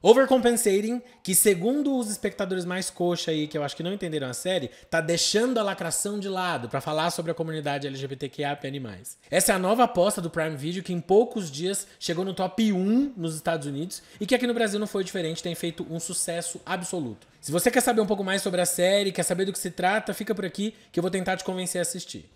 Overcompensating, que segundo os espectadores mais coxa aí, que eu acho que não entenderam a série, tá deixando a lacração de lado pra falar sobre a comunidade LGBTQIA+. Essa é a nova aposta do Prime Video, que em poucos dias chegou no top 1 nos Estados Unidos e que aqui no Brasil não foi diferente, tem feito um sucesso absoluto. Se você quer saber um pouco mais sobre a série, quer saber do que se trata, fica por aqui que eu vou tentar te convencer a assistir.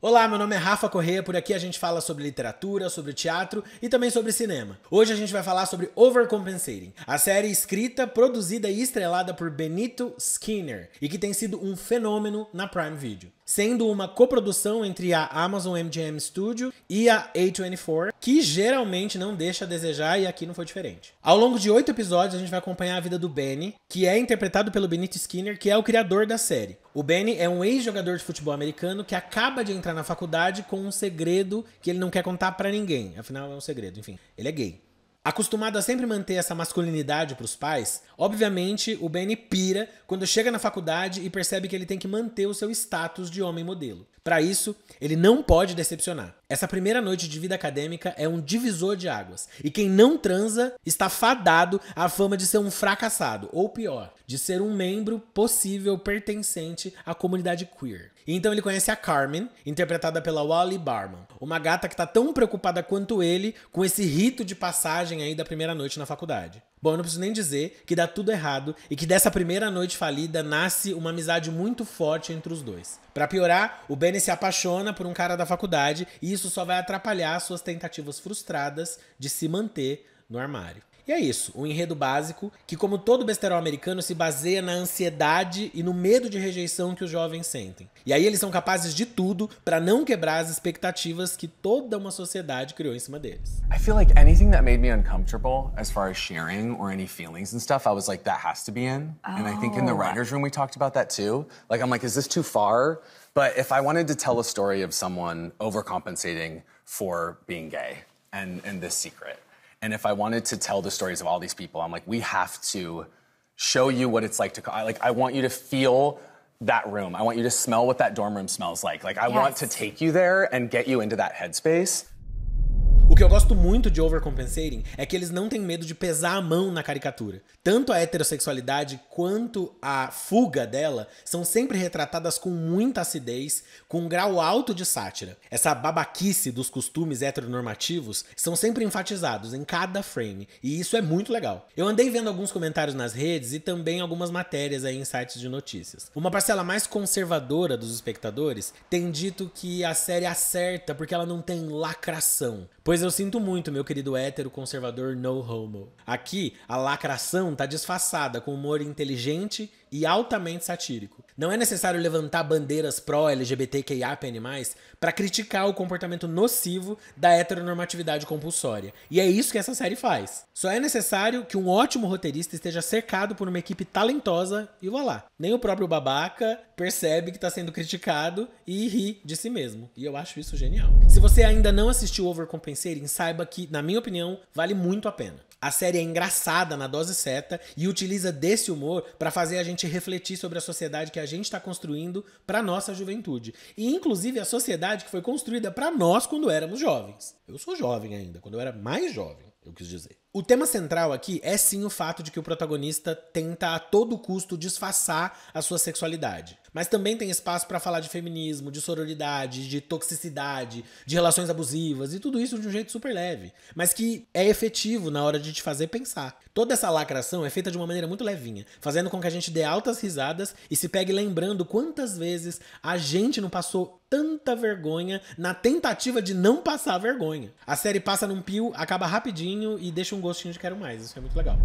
Olá, meu nome é Rafa Correia, por aqui a gente fala sobre literatura, sobre teatro e também sobre cinema. Hoje a gente vai falar sobre Overcompensating, a série escrita, produzida e estrelada por Benito Skinner e que tem sido um fenômeno na Prime Video, sendo uma coprodução entre a Amazon MGM Studio e a A24, que geralmente não deixa a desejar e aqui não foi diferente. Ao longo de 8 episódios a gente vai acompanhar a vida do Benny, que é interpretado pelo Benito Skinner, que é o criador da série. O Benny é um ex-jogador de futebol americano que acaba de entrar na faculdade com um segredo que ele não quer contar pra ninguém. Afinal, é um segredo, enfim. Ele é gay. Acostumado a sempre manter essa masculinidade pros pais, obviamente o Benny pira quando chega na faculdade e percebe que ele tem que manter o seu status de homem modelo. Para isso, ele não pode decepcionar. Essa primeira noite de vida acadêmica é um divisor de águas. E quem não transa está fadado à fama de ser um fracassado, ou pior, de ser um membro possível pertencente à comunidade queer. E então ele conhece a Carmen, interpretada pela Wally Barman, uma gata que tá tão preocupada quanto ele com esse rito de passagem aí da primeira noite na faculdade. Bom, eu não preciso nem dizer que dá tudo errado e que dessa primeira noite falida nasce uma amizade muito forte entre os dois. Pra piorar, o Benny se apaixona por um cara da faculdade e isso só vai atrapalhar suas tentativas frustradas de se manter no armário. E é isso, um enredo básico que, como todo besterol americano, se baseia na ansiedade e no medo de rejeição que os jovens sentem. E aí eles são capazes de tudo pra não quebrar as expectativas que toda uma sociedade criou em cima deles. I feel like anything that made me uncomfortable as far as sharing or any feelings and stuff, I was like, that has to be in. And I think in the writer's room we talked about that too. Like, I'm like, is this too far? But if I wanted to tell a story of someone overcompensating for being gay and this secret, and if I wanted to tell the stories of all these people, I'm like, we have to show you what it's like to, I want you to feel that room. I want you to smell what that dorm room smells like. Like, I want to take you there and get you into that headspace. O que eu gosto muito de Overcompensating é que eles não têm medo de pesar a mão na caricatura. Tanto a heterossexualidade quanto a fuga dela são sempre retratadas com muita acidez, com um grau alto de sátira. Essa babaquice dos costumes heteronormativos são sempre enfatizados em cada frame, e isso é muito legal. Eu andei vendo alguns comentários nas redes e também algumas matérias aí em sites de notícias. Uma parcela mais conservadora dos espectadores tem dito que a série acerta porque ela não tem lacração. Pois eu sinto muito, meu querido hétero conservador no homo. Aqui, a lacração tá disfarçada com humor inteligente e altamente satírico. Não é necessário levantar bandeiras pró-LGBTQIAPN+, para criticar o comportamento nocivo da heteronormatividade compulsória. E é isso que essa série faz. Só é necessário que um ótimo roteirista esteja cercado por uma equipe talentosa e voilá. Nem o próprio babaca percebe que está sendo criticado e ri de si mesmo. E eu acho isso genial. Se você ainda não assistiu Overcompensating, saiba que, na minha opinião, vale muito a pena. A série é engraçada na dose certa e utiliza desse humor para fazer a gente refletir sobre a sociedade que a gente está construindo para nossa juventude. E inclusive a sociedade que foi construída para nós quando éramos jovens. Eu sou jovem ainda, quando eu era mais jovem, eu quis dizer. O tema central aqui é sim o fato de que o protagonista tenta a todo custo disfarçar a sua sexualidade. Mas também tem espaço para falar de feminismo, de sororidade, de toxicidade, de relações abusivas e tudo isso de um jeito super leve, mas que é efetivo na hora de te fazer pensar. Toda essa lacração é feita de uma maneira muito levinha, fazendo com que a gente dê altas risadas e se pegue lembrando quantas vezes a gente não passou tanta vergonha na tentativa de não passar vergonha. A série passa num pio, acaba rapidinho e deixa um gostinho de quero mais, isso é muito legal.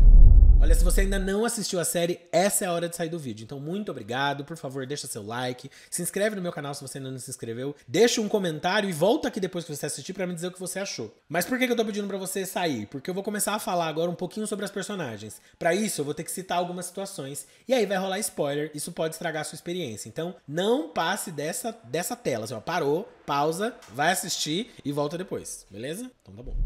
Olha, se você ainda não assistiu a série, essa é a hora de sair do vídeo. Então, muito obrigado. Por favor, deixa seu like. Se inscreve no meu canal se você ainda não se inscreveu. Deixa um comentário e volta aqui depois que você assistir pra me dizer o que você achou. Mas por que eu tô pedindo pra você sair? Porque eu vou começar a falar agora um pouquinho sobre as personagens. Pra isso, eu vou ter que citar algumas situações. E aí vai rolar spoiler. Isso pode estragar a sua experiência. Então, não passe dessa tela. Assim, ó, parou, pausa, vai assistir e volta depois. Beleza? Então tá bom.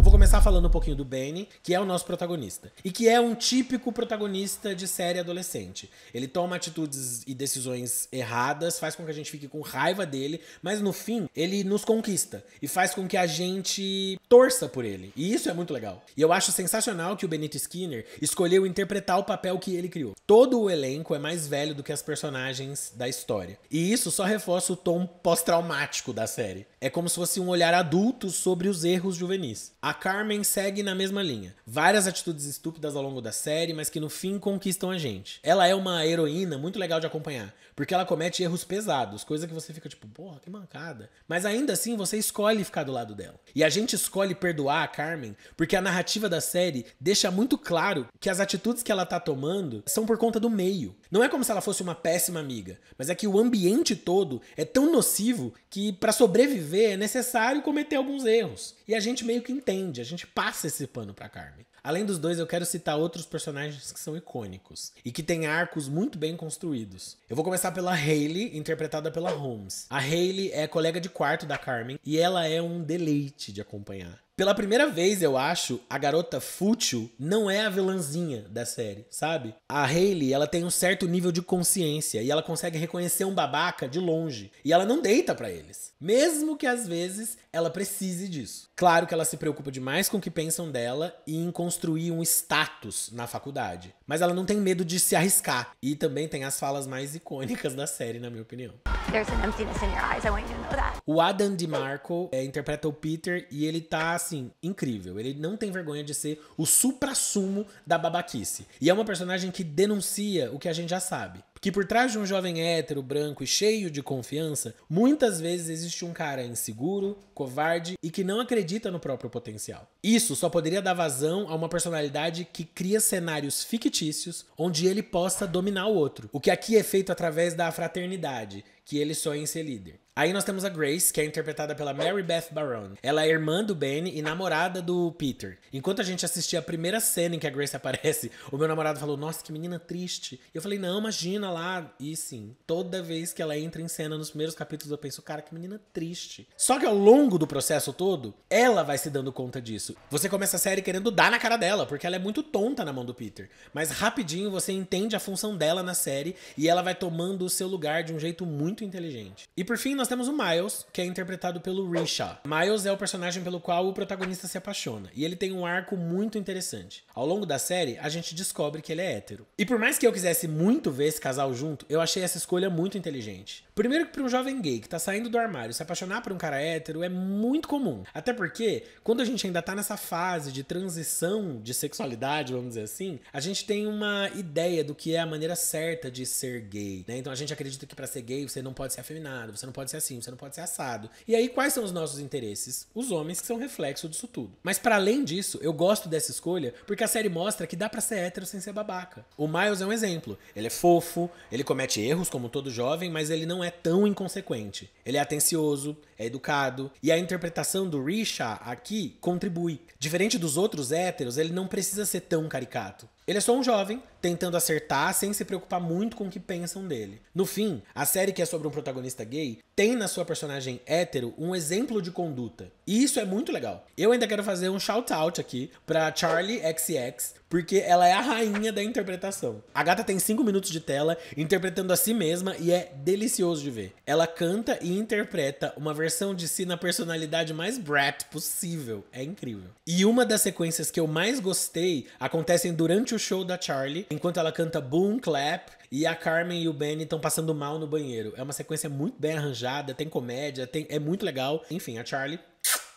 Eu vou começar falando um pouquinho do Benny, que é o nosso protagonista. E que é um típico protagonista de série adolescente. Ele toma atitudes e decisões erradas, faz com que a gente fique com raiva dele, mas no fim, ele nos conquista. E faz com que a gente torça por ele. E isso é muito legal. E eu acho sensacional que o Benito Skinner escolheu interpretar o papel que ele criou. Todo o elenco é mais velho do que as personagens da história. E isso só reforça o tom pós-traumático da série. É como se fosse um olhar adulto sobre os erros juvenis. A Carmen segue na mesma linha. Várias atitudes estúpidas ao longo da série, mas que no fim conquistam a gente. Ela é uma heroína muito legal de acompanhar, porque ela comete erros pesados, coisa que você fica tipo, porra, que mancada. Mas ainda assim você escolhe ficar do lado dela. E a gente escolhe perdoar a Carmen porque a narrativa da série deixa muito claro que as atitudes que ela tá tomando são por conta do meio. Não é como se ela fosse uma péssima amiga, mas é que o ambiente todo é tão nocivo que pra sobreviver é necessário cometer alguns erros. E a gente meio que entende, a gente passa esse pano pra Carmen. Além dos dois, eu quero citar outros personagens que são icônicos e que têm arcos muito bem construídos. Eu vou começar pela Hayley, interpretada pela Holmes. A Hayley é colega de quarto da Carmen e ela é um deleite de acompanhar. Pela primeira vez, eu acho, a garota fútil não é a vilãzinha da série, sabe? A Hayley, ela tem um certo nível de consciência e ela consegue reconhecer um babaca de longe. E ela não deita pra eles. Mesmo que às vezes ela precise disso. Claro que ela se preocupa demais com o que pensam dela e em construir um status na faculdade. Mas ela não tem medo de se arriscar. E também tem as falas mais icônicas da série, na minha opinião. There's an emptiness in your eyes. I want you to know that. O Adam DeMarco interpreta o Peter e ele tá, assim, incrível. Ele não tem vergonha de ser o suprassumo da babaquice. E é uma personagem que denuncia o que a gente já sabe. Que por trás de um jovem hétero, branco e cheio de confiança, muitas vezes existe um cara inseguro, covarde e que não acredita no próprio potencial. Isso só poderia dar vazão a uma personalidade que cria cenários fictícios onde ele possa dominar o outro. O que aqui é feito através da fraternidade, que ele sonha em ser líder. Aí nós temos a Grace, que é interpretada pela Mary Beth Barone. Ela é irmã do Benny e namorada do Peter. Enquanto a gente assistia a primeira cena em que a Grace aparece, o meu namorado falou, nossa, que menina triste. E eu falei, não, imagina lá. E sim, toda vez que ela entra em cena nos primeiros capítulos, eu penso, cara, que menina triste. Só que ao longo do processo todo, ela vai se dando conta disso. Você começa a série querendo dar na cara dela, porque ela é muito tonta na mão do Peter. Mas rapidinho você entende a função dela na série e ela vai tomando o seu lugar de um jeito muito inteligente. E por fim, nós temos o Miles, que é interpretado pelo Risha. Miles é o personagem pelo qual o protagonista se apaixona, e ele tem um arco muito interessante. Ao longo da série, a gente descobre que ele é hétero. E por mais que eu quisesse muito ver esse casal junto, eu achei essa escolha muito inteligente. Primeiro que para um jovem gay que tá saindo do armário se apaixonar por um cara hétero é muito comum. Até porque, quando a gente ainda tá nessa fase de transição de sexualidade, vamos dizer assim, a gente tem uma ideia do que é a maneira certa de ser gay, né? Então a gente acredita que pra ser gay você não pode ser afeminado, você não pode ser assim, você não pode ser assado. E aí, quais são os nossos interesses? Os homens que são reflexo disso tudo. Mas para além disso, eu gosto dessa escolha porque a série mostra que dá pra ser hétero sem ser babaca. O Miles é um exemplo. Ele é fofo, ele comete erros como todo jovem, mas ele não é tão inconsequente. Ele é atencioso, é educado, e a interpretação do Risha aqui contribui. Diferente dos outros héteros, ele não precisa ser tão caricato. Ele é só um jovem, tentando acertar sem se preocupar muito com o que pensam dele. No fim, a série que é sobre um protagonista gay tem na sua personagem hétero um exemplo de conduta. E isso é muito legal. Eu ainda quero fazer um shout-out aqui pra Charli XCX, porque ela é a rainha da interpretação. A gata tem 5 minutos de tela interpretando a si mesma e é delicioso de ver. Ela canta e interpreta uma versão de si na personalidade mais brat possível. É incrível. E uma das sequências que eu mais gostei acontecem durante o show da Charli, enquanto ela canta Boom Clap e a Carmen e o Benny estão passando mal no banheiro. É uma sequência muito bem arranjada, tem comédia, é muito legal. Enfim, a Charli,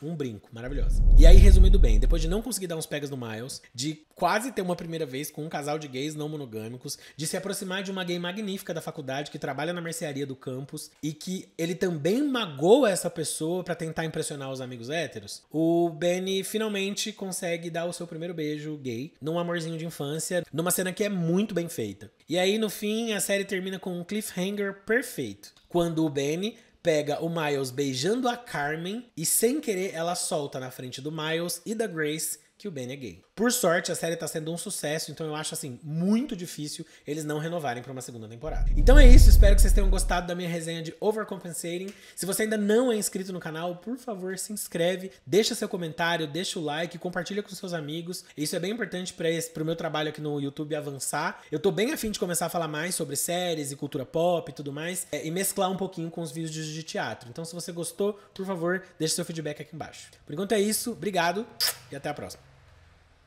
um brinco, maravilhosa. E aí, resumindo bem, depois de não conseguir dar uns pegas no Miles, de quase ter uma primeira vez com um casal de gays não monogâmicos, de se aproximar de uma gay magnífica da faculdade que trabalha na mercearia do campus e que ele também magoa essa pessoa pra tentar impressionar os amigos héteros, o Benny finalmente consegue dar o seu primeiro beijo gay num amorzinho de infância, numa cena que é muito bem feita. E aí, no fim, a série termina com um cliffhanger perfeito, quando o Benny pega o Miles beijando a Carmen e sem querer ela solta na frente do Miles e da Grace que o Benny é gay. Por sorte, a série tá sendo um sucesso, então eu acho, assim, muito difícil eles não renovarem pra uma segunda temporada. Então é isso, espero que vocês tenham gostado da minha resenha de Overcompensating. Se você ainda não é inscrito no canal, por favor, se inscreve, deixa seu comentário, deixa o like, compartilha com seus amigos. Isso é bem importante pro meu trabalho aqui no YouTube avançar. Eu tô bem afim de começar a falar mais sobre séries e cultura pop e tudo mais, e mesclar um pouquinho com os vídeos de teatro. Então, se você gostou, por favor, deixa seu feedback aqui embaixo. Por enquanto é isso, obrigado e até a próxima.